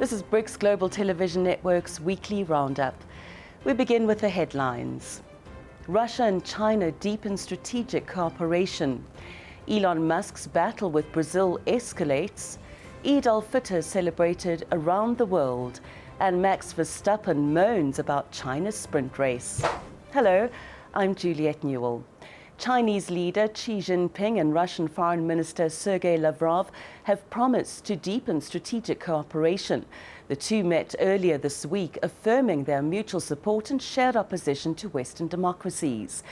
This is Brics Global Television Network's weekly roundup. We begin with the headlines. Russia and China deepen strategic cooperation. Elon Musk's battle with Brazil escalates. Eid al-Fitr celebrated around the world. And Max Verstappen moans about China's sprint race. Hello, I'm Juliette Newell. Chinese leader Xi Jinping and Russian Foreign Minister Sergei Lavrov have promised to deepen strategic cooperation. The two met earlier this week, affirming their mutual support and shared opposition to Western democracies.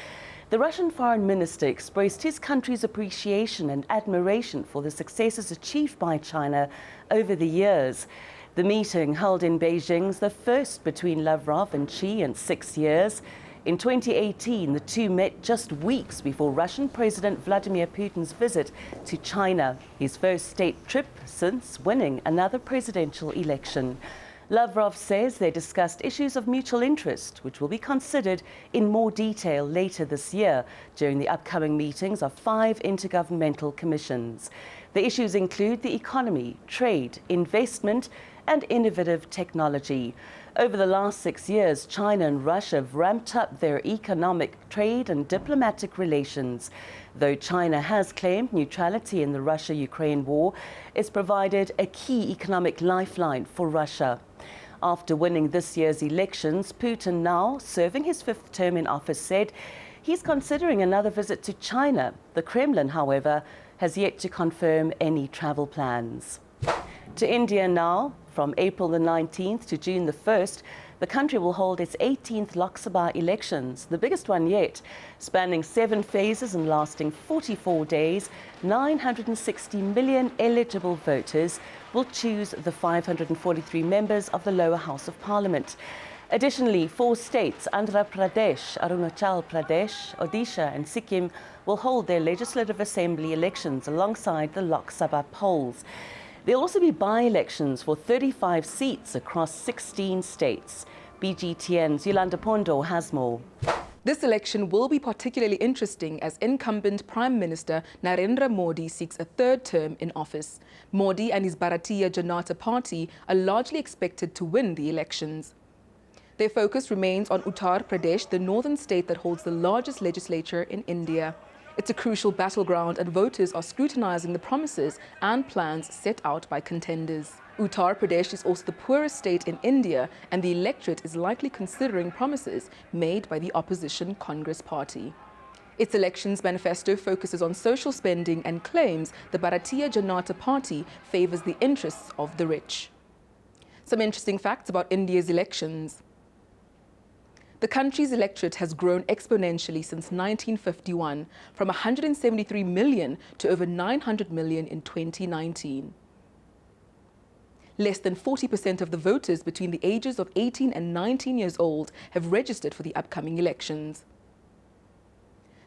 The Russian Foreign Minister expressed his country's appreciation and admiration for the successes achieved by China over the years. The meeting, held in Beijing, is the first between Lavrov and Xi in 6 years. In 2018, the two met just weeks before Russian President Vladimir Putin's visit to China, his first state trip since winning another presidential election. Lavrov says they discussed issues of mutual interest, which will be considered in more detail later this year during the upcoming meetings of 5 intergovernmental commissions. The issues include the economy, trade, investment, and innovative technology. Over the last 6 years, China and Russia have ramped up their economic, trade and diplomatic relations. Though China has claimed neutrality in the Russia-Ukraine war, it's provided a key economic lifeline for Russia. After winning this year's elections, Putin, now serving his 5th term in office, said he's considering another visit to China. The Kremlin, however, has yet to confirm any travel plans. To India now. From April the 19th to June the 1st, the country will hold its 18th Lok Sabha elections, the biggest one yet. Spanning 7 phases and lasting 44 days, 960 million eligible voters will choose the 543 members of the lower house of parliament. Additionally, 4 states, Andhra Pradesh, Arunachal Pradesh, Odisha and Sikkim, will hold their legislative assembly elections alongside the Lok Sabha polls. There'll also be by-elections for 35 seats across 16 states. BGTN's Yolanda Pondo has more. This election will be particularly interesting as incumbent Prime Minister Narendra Modi seeks a 3rd term in office. Modi and his Bharatiya Janata Party are largely expected to win the elections. Their focus remains on Uttar Pradesh, the northern state that holds the largest legislature in India. It's a crucial battleground and voters are scrutinizing the promises and plans set out by contenders. Uttar Pradesh is also the poorest state in India and the electorate is likely considering promises made by the opposition Congress party. Its elections manifesto focuses on social spending and claims the Bharatiya Janata Party favors the interests of the rich. Some interesting facts about India's elections. The country's electorate has grown exponentially since 1951, from 173 million to over 900 million in 2019. Less than 40% of the voters between the ages of 18 and 19 years old have registered for the upcoming elections.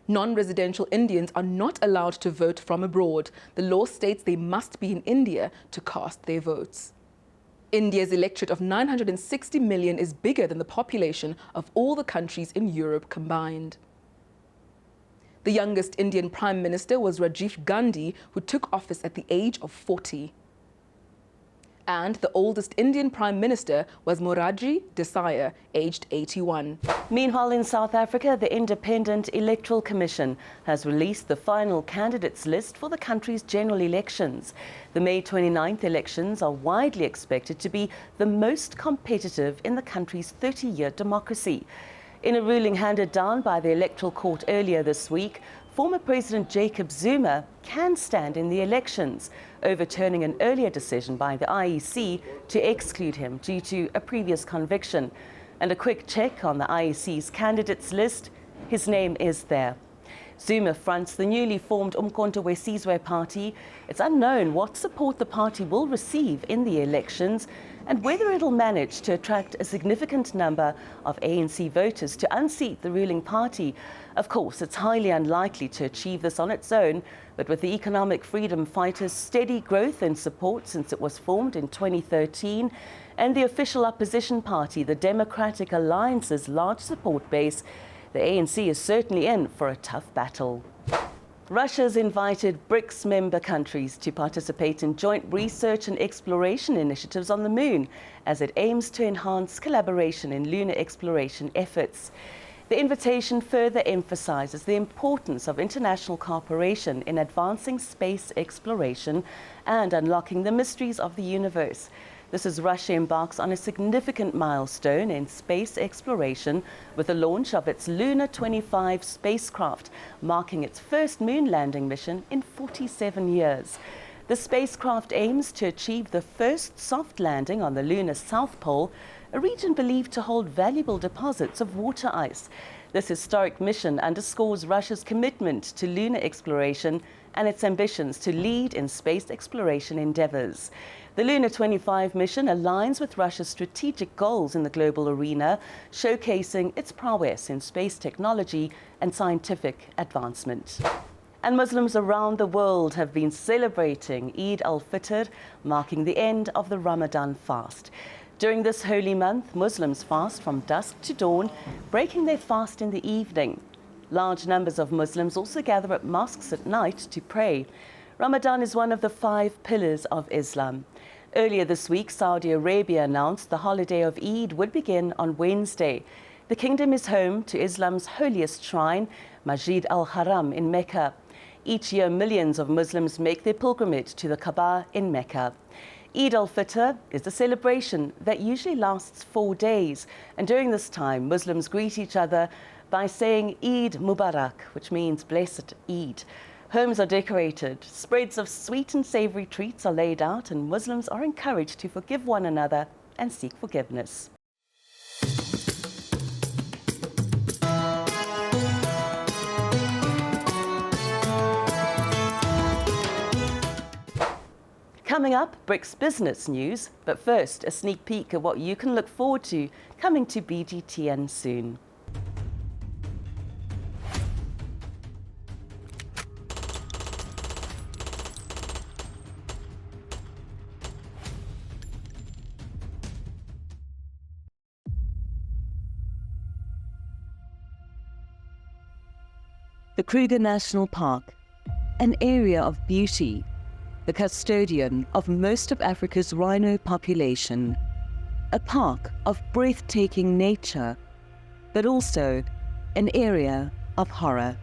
Non-residential Indians are not allowed to vote from abroad. The law states they must be in India to cast their votes. India's electorate of 960 million is bigger than the population of all the countries in Europe combined. The youngest Indian Prime Minister was Rajiv Gandhi, who took office at the age of 40. And the oldest Indian Prime Minister was Morarji Desai, aged 81. Meanwhile, in South Africa, the Independent Electoral Commission has released the final candidates list for the country's general elections. The May 29th elections are widely expected to be the most competitive in the country's 30-year democracy. In a ruling handed down by the Electoral Court earlier this week, former President Jacob Zuma can stand in the elections, overturning an earlier decision by the IEC to exclude him due to a previous conviction. And a quick check on the IEC's candidates list, his name is there. Zuma fronts the newly formed Umkhonto we Sizwe party. It's unknown what support the party will receive in the elections and whether it'll manage to attract a significant number of ANC voters to unseat the ruling party. Of course, it's highly unlikely to achieve this on its own, but with the Economic Freedom Fighters' steady growth in support since it was formed in 2013, and the official opposition party, the Democratic Alliance's large support base, the ANC is certainly in for a tough battle. Russia's invited Brics member countries to participate in joint research and exploration initiatives on the moon as it aims to enhance collaboration in lunar exploration efforts. The invitation further emphasizes the importance of international cooperation in advancing space exploration and unlocking the mysteries of the universe. This as Russia embarks on a significant milestone in space exploration with the launch of its Luna 25 spacecraft, marking its first moon landing mission in 47 years. The spacecraft aims to achieve the first soft landing on the lunar South Pole, a region believed to hold valuable deposits of water ice. This historic mission underscores Russia's commitment to lunar exploration and its ambitions to lead in space exploration endeavors. The Luna 25 mission aligns with Russia's strategic goals in the global arena, showcasing its prowess in space technology and scientific advancement. And Muslims around the world have been celebrating Eid al-Fitr, marking the end of the Ramadan fast. During this holy month, Muslims fast from dusk to dawn, breaking their fast in the evening. Large numbers of Muslims also gather at mosques at night to pray. Ramadan is one of the 5 pillars of Islam. Earlier this week, Saudi Arabia announced the holiday of Eid would begin on Wednesday. The kingdom is home to Islam's holiest shrine, Masjid al-Haram in Mecca. Each year, millions of Muslims make their pilgrimage to the Kaaba in Mecca. Eid al-Fitr is a celebration that usually lasts 4 days, and during this time, Muslims greet each other by saying Eid Mubarak, which means blessed Eid. Homes are decorated, spreads of sweet and savory treats are laid out, and Muslims are encouraged to forgive one another and seek forgiveness. Coming up, Brics business news, but first, a sneak peek at what you can look forward to coming to BGTN soon. The Kruger National Park, an area of beauty, the custodian of most of Africa's rhino population, a park of breathtaking nature, but also an area of horror.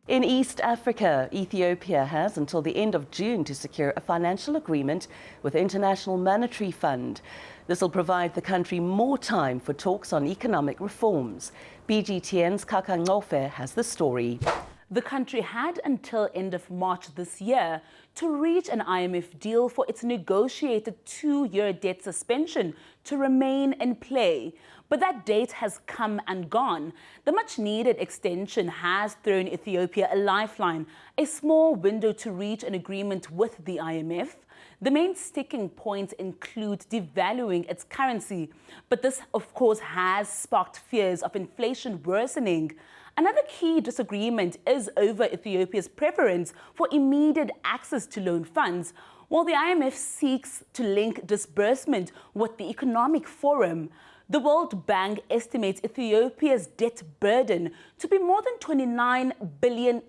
In East Africa, Ethiopia has until the end of June to secure a financial agreement with the International Monetary Fund. This will provide the country more time for talks on economic reforms. BGTN's Kaka Ngofe has the story. The country had until end of March this year to reach an IMF deal for its negotiated 2-year debt suspension to remain in play. But that date has come and gone. The much-needed extension has thrown Ethiopia a lifeline, a small window to reach an agreement with the IMF. The main sticking points include devaluing its currency, but this, of course, has sparked fears of inflation worsening. Another key disagreement is over Ethiopia's preference for immediate access to loan funds, while the IMF seeks to link disbursement with the Economic Forum. The World Bank estimates Ethiopia's debt burden to be more than $29 billion.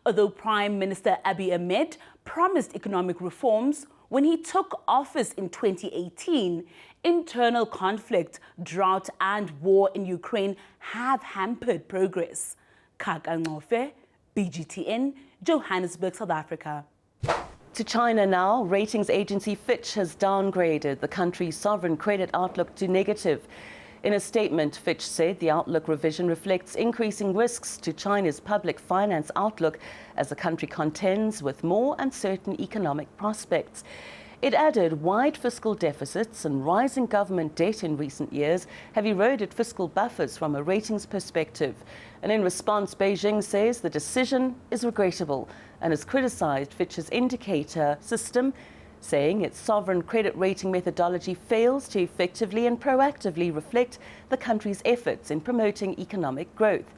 Although Prime Minister Abiy Ahmed promised economic reforms when he took office in 2018, internal conflict, drought and war in Ukraine have hampered progress. Kaka Ngofe, BGTN, Johannesburg, South Africa. To China now, ratings agency Fitch has downgraded the country's sovereign credit outlook to negative. In a statement, Fitch said the outlook revision reflects increasing risks to China's public finance outlook as the country contends with more uncertain economic prospects. It added wide fiscal deficits and rising government debt in recent years have eroded fiscal buffers from a ratings perspective. And in response, Beijing says the decision is regrettable and has criticised Fitch's indicator system, saying its sovereign credit rating methodology fails to effectively and proactively reflect the country's efforts in promoting economic growth.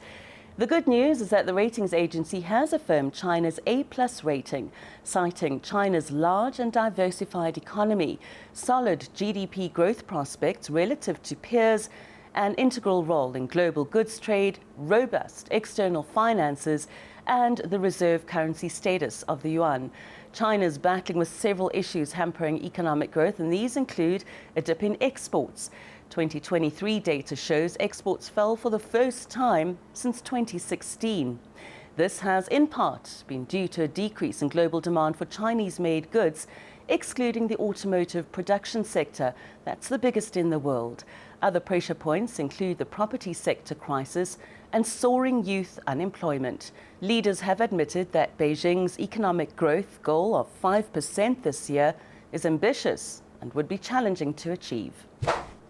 The good news is that the ratings agency has affirmed China's A+ rating, citing China's large and diversified economy, solid GDP growth prospects relative to peers, an integral role in global goods trade, robust external finances, and the reserve currency status of the yuan. China's battling with several issues hampering economic growth, and these include a dip in exports. 2023 data shows exports fell for the first time since 2016. This has in part been due to a decrease in global demand for Chinese-made goods, excluding the automotive production sector. That's the biggest in the world. Other pressure points include the property sector crisis and soaring youth unemployment. Leaders have admitted that Beijing's economic growth goal of 5% this year is ambitious and would be challenging to achieve.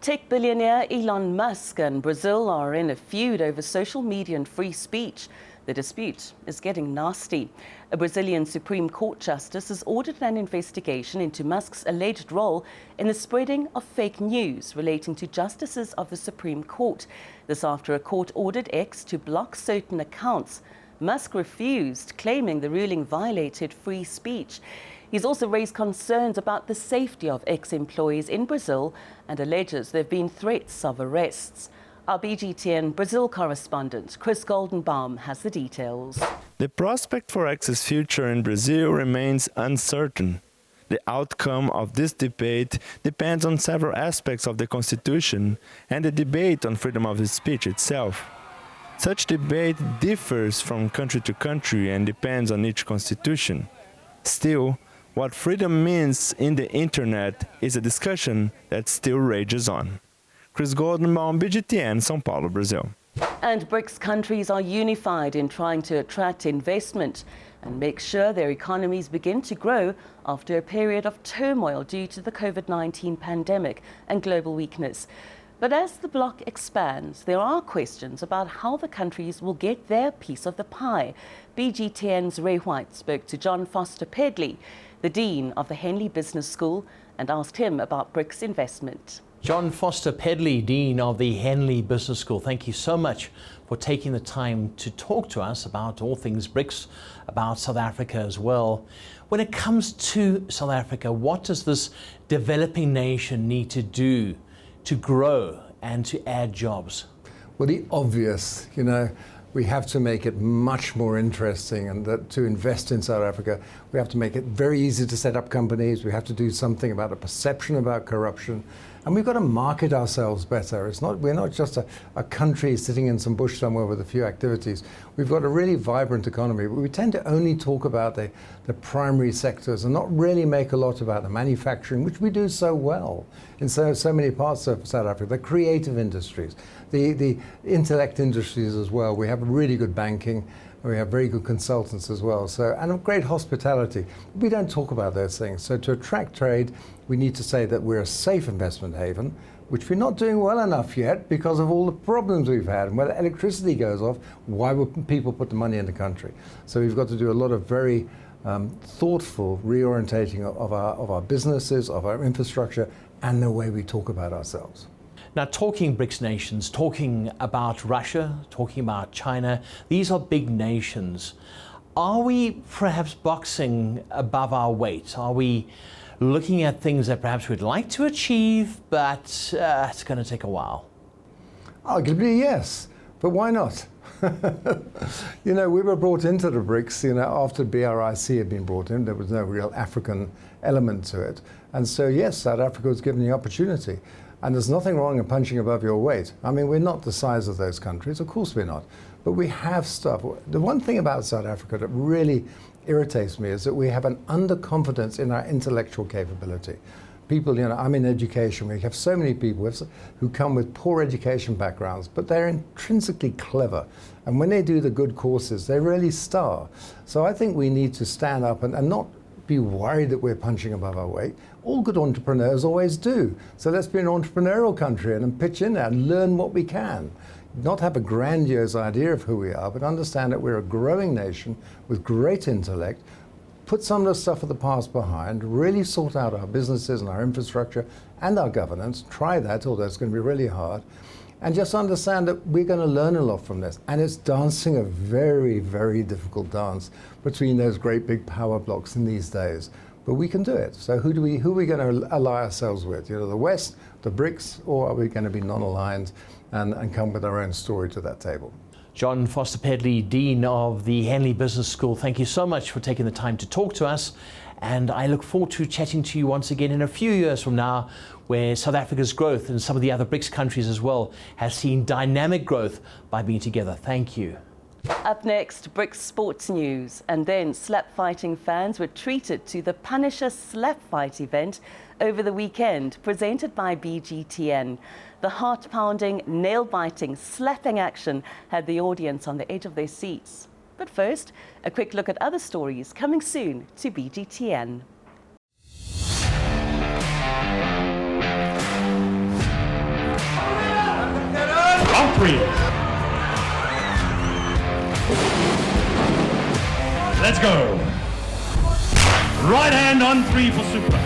Tech billionaire Elon Musk and Brazil are in a feud over social media and free speech. The dispute is getting nasty. A Brazilian Supreme Court justice has ordered an investigation into Musk's alleged role in the spreading of fake news relating to justices of the Supreme Court. This after a court ordered X to block certain accounts. Musk refused, claiming the ruling violated free speech. He's also raised concerns about the safety of ex-employees in Brazil and alleges there have been threats of arrests. Our BGTN Brazil correspondent Chris Goldenbaum has the details. The prospect for X's future in Brazil remains uncertain. The outcome of this debate depends on several aspects of the Constitution and the debate on freedom of speech itself. Such debate differs from country to country and depends on each constitution. Still, what freedom means in the internet is a discussion that still rages on. Chris Goldenbaum, BGTN, São Paulo, Brazil. And Brics countries are unified in trying to attract investment and make sure their economies begin to grow after a period of turmoil due to the COVID-19 pandemic and global weakness. But as the bloc expands, there are questions about how the countries will get their piece of the pie. BGTN's Ray White spoke to John Foster Pedley, the Dean of the Henley Business School, and asked him about Brics investment. John Foster Pedley, Dean of the Henley Business School, thank you so much for taking the time to talk to us about all things Brics, about South Africa as well. When it comes to South Africa, what does this developing nation need to do to grow and to add jobs? Well, the obvious, we have to make it much more interesting, and that to invest in South Africa, we have to make it very easy to set up companies. We have to do something about the perception about corruption, and we've got to market ourselves better. We're not just a country sitting in some bush somewhere with a few activities. We've got a really vibrant economy, but we tend to only talk about the primary sectors and not really make a lot about the manufacturing, which we do so well in so many parts of South Africa, the creative industries, the intellect industries as well. We have really good banking, and we have very good consultants as well, and great hospitality. We don't talk about those things. So to attract trade, we need to say that we're a safe investment haven, which we're not doing well enough yet because of all the problems we've had. And when electricity goes off, why would people put the money in the country? So we've got to do a lot of very thoughtful reorientating of our businesses, of our infrastructure, and the way we talk about ourselves. Now, talking Brics nations, talking about Russia, talking about China, these are big nations. Are we perhaps boxing above our weight? Are we looking at things that perhaps we'd like to achieve, but it's going to take a while? Arguably, yes. But why not? We were brought into the Brics, after BRIC had been brought in. There was no real African element to it. And so, yes, South Africa was given the opportunity. And there's nothing wrong in punching above your weight. I mean, we're not the size of those countries. Of course we're not. But we have stuff. The one thing about South Africa that really irritates me is that we have an underconfidence in our intellectual capability. People, I'm in education. We have so many people who come with poor education backgrounds, but they're intrinsically clever. And when they do the good courses, they really star. So I think we need to stand up and not be worried that we're punching above our weight. All good entrepreneurs always do. So let's be an entrepreneurial country and pitch in there and learn what we can. not have a grandiose idea of who we are, but understand that we're a growing nation with great intellect, put some of the stuff of the past behind, really sort out our businesses and our infrastructure and our governance, try that, although it's going to be really hard, and just understand that we're going to learn a lot from this. And it's dancing a very, very difficult dance between those great big power blocks in these days. But we can do it. So who are we going to ally ourselves with? You know, the West, the Brics, or are we going to be non-aligned and come with our own story to that table? John Foster Pedley, Dean of the Henley Business School, thank you so much for taking the time to talk to us. And I look forward to chatting to you once again in a few years from now, where South Africa's growth and some of the other BRICS countries as well has seen dynamic growth by being together. Thank you. Up next, BRICS sports news, and then slap fighting fans were treated to the Punisher Slap Fight event over the weekend, presented by BGTN. The heart-pounding, nail-biting, slapping action had the audience on the edge of their seats. But first, a quick look at other stories coming soon to BGTN. Round 3. Let's go. Right hand on 3 for Super.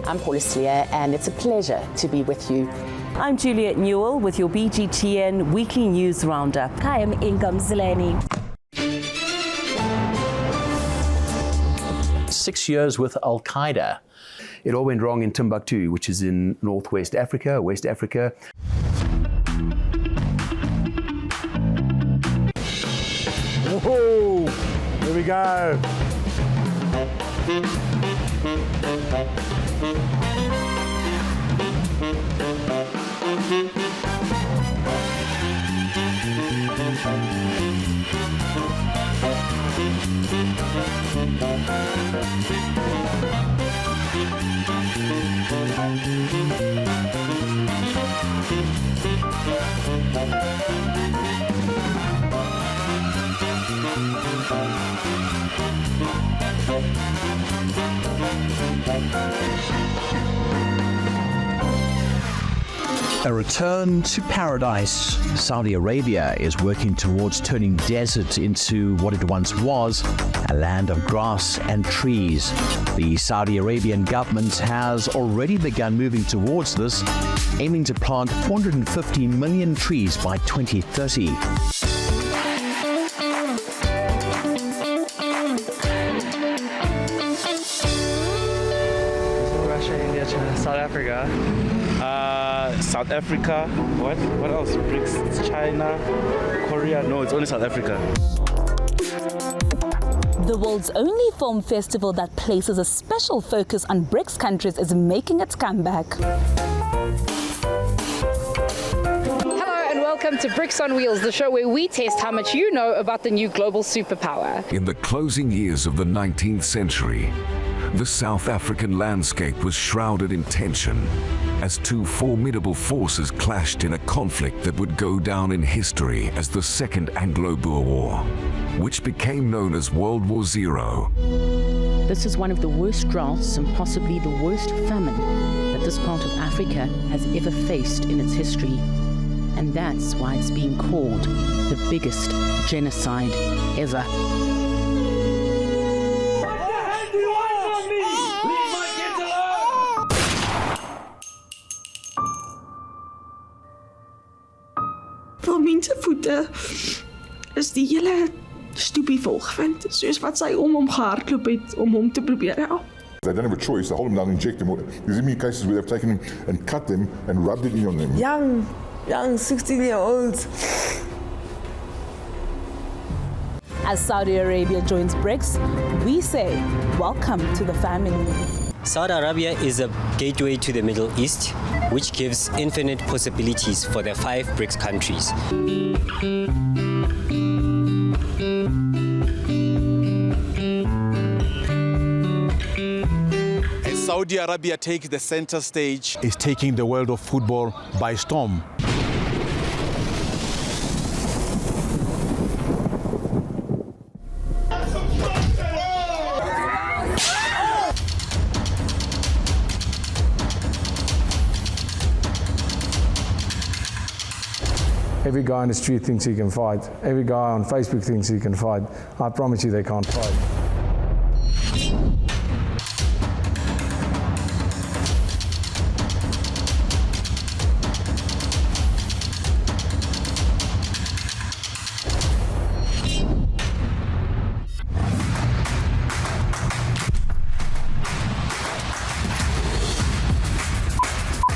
I'm Pauluslia, and it's a pleasure to be with you. I'm Juliet Newell with your BGTN Weekly News Roundup. Hi, I'm Ingam Zilani. 6 years with Al-Qaeda. It all went wrong in Timbuktu, which is in Northwest Africa, West Africa. Whoa! Here we go. A return to paradise. Saudi Arabia is working towards turning desert into what it once was, a land of grass and trees. The Saudi Arabian government has already begun moving towards this, aiming to plant 450 million trees by 2030. Russia, India, China, South Africa. South Africa. What else? BRICS, China, Korea. No, it's only South Africa. The world's only film festival that places a special focus on BRICS countries is making its comeback. Hello and welcome to BRICS on Wheels, the show where we test how much you know about the new global superpower. In the closing years of the 19th century, the South African landscape was shrouded in tension as two formidable forces clashed in a conflict that would go down in history as the Second Anglo-Boer War, which became known as World War Zero. This is one of the worst droughts and possibly the worst famine that this part of Africa has ever faced in its history. And that's why it's being called the biggest genocide ever. Vir mense voete is die hele stoepie volgevind, soos wat sy hom gehardloop het om hom te probeer help. They don't have a choice, they hold him down and inject him. There's many cases where they've taken him and cut them and rubbed it in on them. Young 16-year-olds. As Saudi Arabia joins BRICS, we say welcome to the family. Saudi Arabia is a gateway to the Middle East. which gives infinite possibilities for the 5 BRICS countries. Saudi Arabia takes the center stage, is taking the world of football by storm. Every guy on the street thinks he can fight. Every guy on Facebook thinks he can fight. I promise you they can't fight.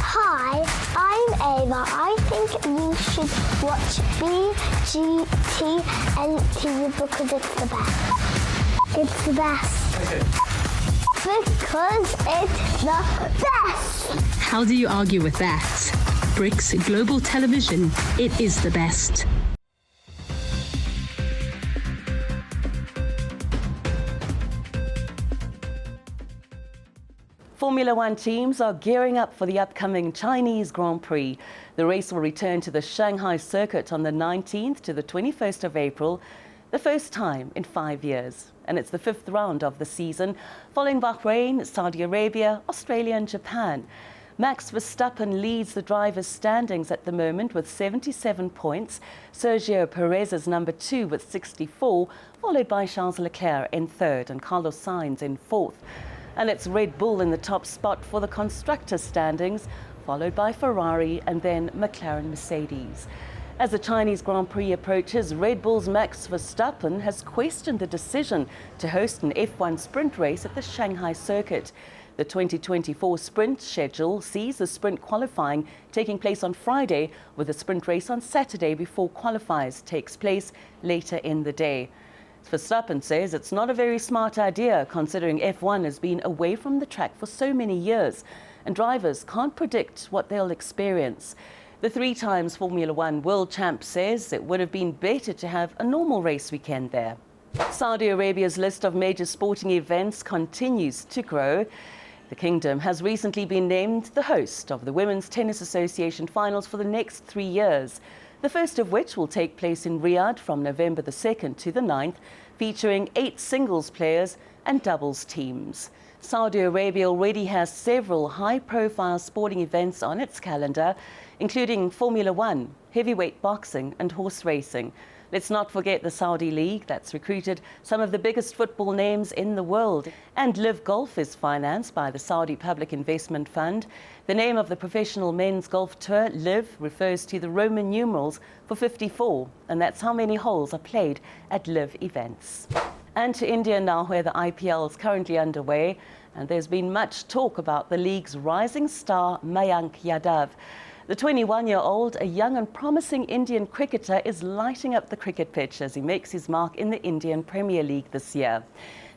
Hi, I'm Ava. I think you should watch BGTN TV because it's the best. It's the best. Because it's the best. How do you argue with that? Brics Global Television, it is the best. Formula One teams are gearing up for the upcoming Chinese Grand Prix. The race will return to the Shanghai circuit on the 19th to the 21st of April, the first time in 5 years. And it's the 5th round of the season, following Bahrain, Saudi Arabia, Australia and Japan. Max Verstappen leads the drivers' standings at the moment with 77 points. Sergio Perez is number 2 with 64, followed by Charles Leclerc in 3rd and Carlos Sainz in 4th. And it's Red Bull in the top spot for the constructors' standings, followed by Ferrari and then McLaren Mercedes. As the Chinese Grand Prix approaches, Red Bull's Max Verstappen has questioned the decision to host an F1 sprint race at the Shanghai circuit. The 2024 sprint schedule sees the sprint qualifying taking place on Friday, with a sprint race on Saturday before qualifiers takes place later in the day. Verstappen says it's not a very smart idea, considering F1 has been away from the track for so many years and drivers can't predict what they'll experience. The 3 times Formula One world champ says it would have been better to have a normal race weekend there. Saudi Arabia's list of major sporting events continues to grow. The kingdom has recently been named the host of the Women's Tennis Association finals for the next 3 years. The first of which will take place in Riyadh from November the 2nd to the 9th, featuring 8 singles players and doubles teams. Saudi Arabia already has several high-profile sporting events on its calendar, including Formula One, heavyweight boxing and horse racing. Let's not forget the Saudi League that's recruited some of the biggest football names in the world. And Live Golf is financed by the Saudi Public Investment Fund. The name of the professional men's golf tour, Live, refers to the Roman numerals for 54, and that's how many holes are played at Live events. And to India now, where the IPL is currently underway, and there's been much talk about the league's rising star, Mayank Yadav. The 21-year-old, a young and promising Indian cricketer, is lighting up the cricket pitch as he makes his mark in the Indian Premier League this year.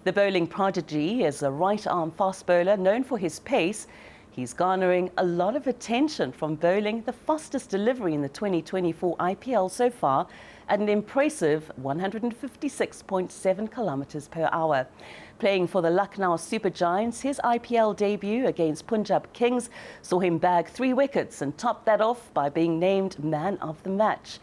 The bowling prodigy is a right-arm fast bowler known for his pace. He's garnering a lot of attention from bowling the fastest delivery in the 2024 IPL so far at an impressive 156.7 kilometers per hour. Playing for the Lucknow Super Giants, his IPL debut against Punjab Kings saw him bag 3 wickets and top that off by being named man of the match.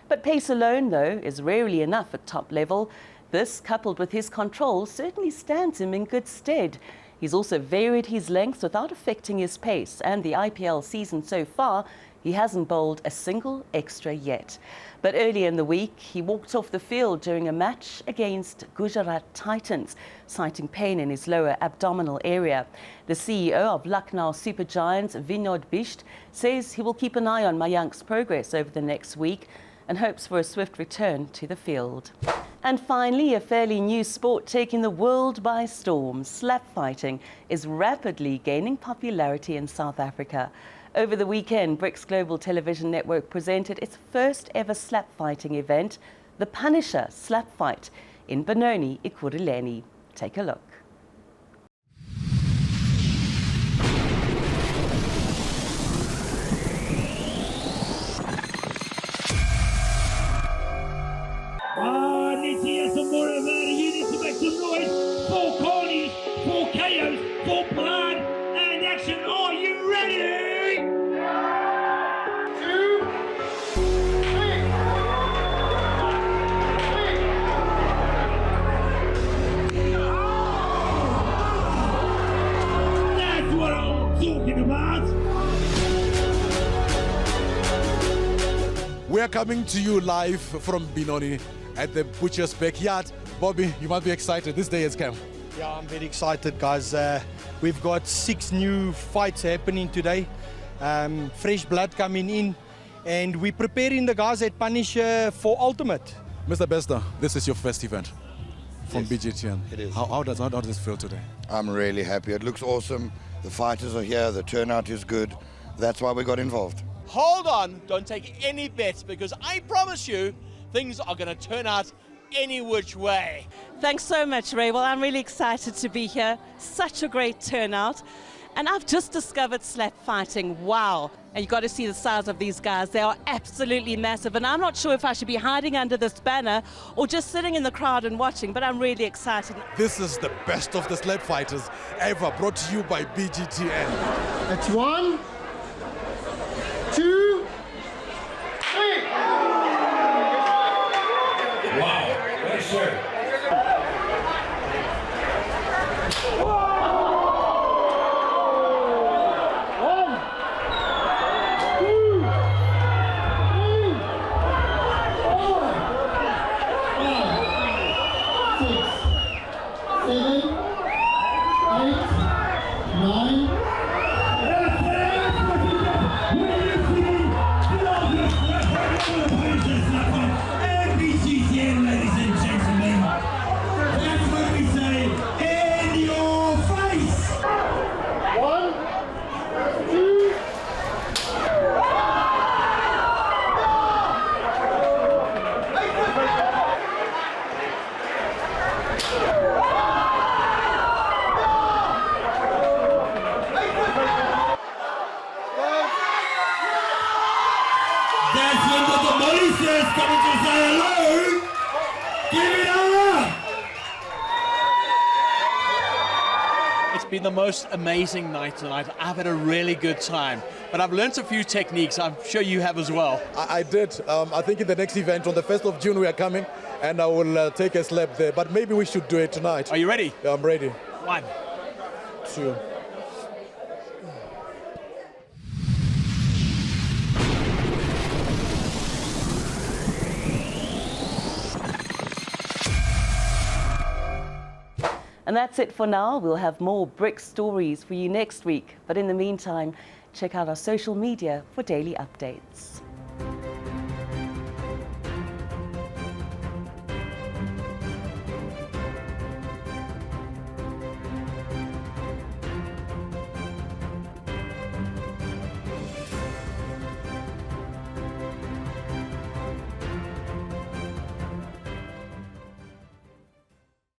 But pace alone, though, is rarely enough at top level. This, coupled with his control, certainly stands him in good stead. He's also varied his length without affecting his pace, and the IPL season so far, he hasn't bowled a single extra yet. But early in the week, he walked off the field during a match against Gujarat Titans, citing pain in his lower abdominal area. The CEO of Lucknow Super Giants, Vinod Bisht, says he will keep an eye on Mayank's progress over the next week and hopes for a swift return to the field. And finally, a fairly new sport taking the world by storm. Slap fighting is rapidly gaining popularity in South Africa. Over the weekend, Brics Global Television Network presented its first ever slap fighting event, the Punisher Slap Fight, in Benoni, Ekurhuleni. Take a look. chaos, for blood and action. Are you ready? 2, 3. That's what I'm talking about. We are coming to you live from Benoni at the Butcher's Backyard. Bobby, you might be excited. This day has come. Yeah, I'm very excited, guys. We've got 6 new fights happening today. Fresh blood coming in. And we're preparing the guys at Punisher for Ultimate. Mr. Bester, this is your first event from BGTN. It is. How does it feel today? I'm really happy. It looks awesome. The fighters are here. The turnout is good. That's why we got involved. Hold on, don't take any bets because I promise you things are going to turn out any which way. Thanks so much, Ray. Well, I'm really excited to be here. Such a great turnout. And I've just discovered slap fighting. Wow. And you've got to see the size of these guys. They are absolutely massive. And I'm not sure if I should be hiding under this banner or just sitting in the crowd and watching, but I'm really excited. This is the best of the slap fighters ever, brought to you by BGTN. That's 1, 2, 3. Wow, what a shirt. BGTN, ladies and gentlemen. That's what we say, in your face. 1, 2. That's when the Mauritius coming to say hello. Give it up! It's been the most amazing night tonight. I've had a really good time, but I've learnt a few techniques. I'm sure you have as well. I did. I think in the next event on the 1st of June we are coming and I will take a slap there, but maybe we should do it tonight. Are you ready? Yeah, I'm ready. 1, 2. And that's it for now. We'll have more Brics stories for you next week. But in the meantime, check out our social media for daily updates.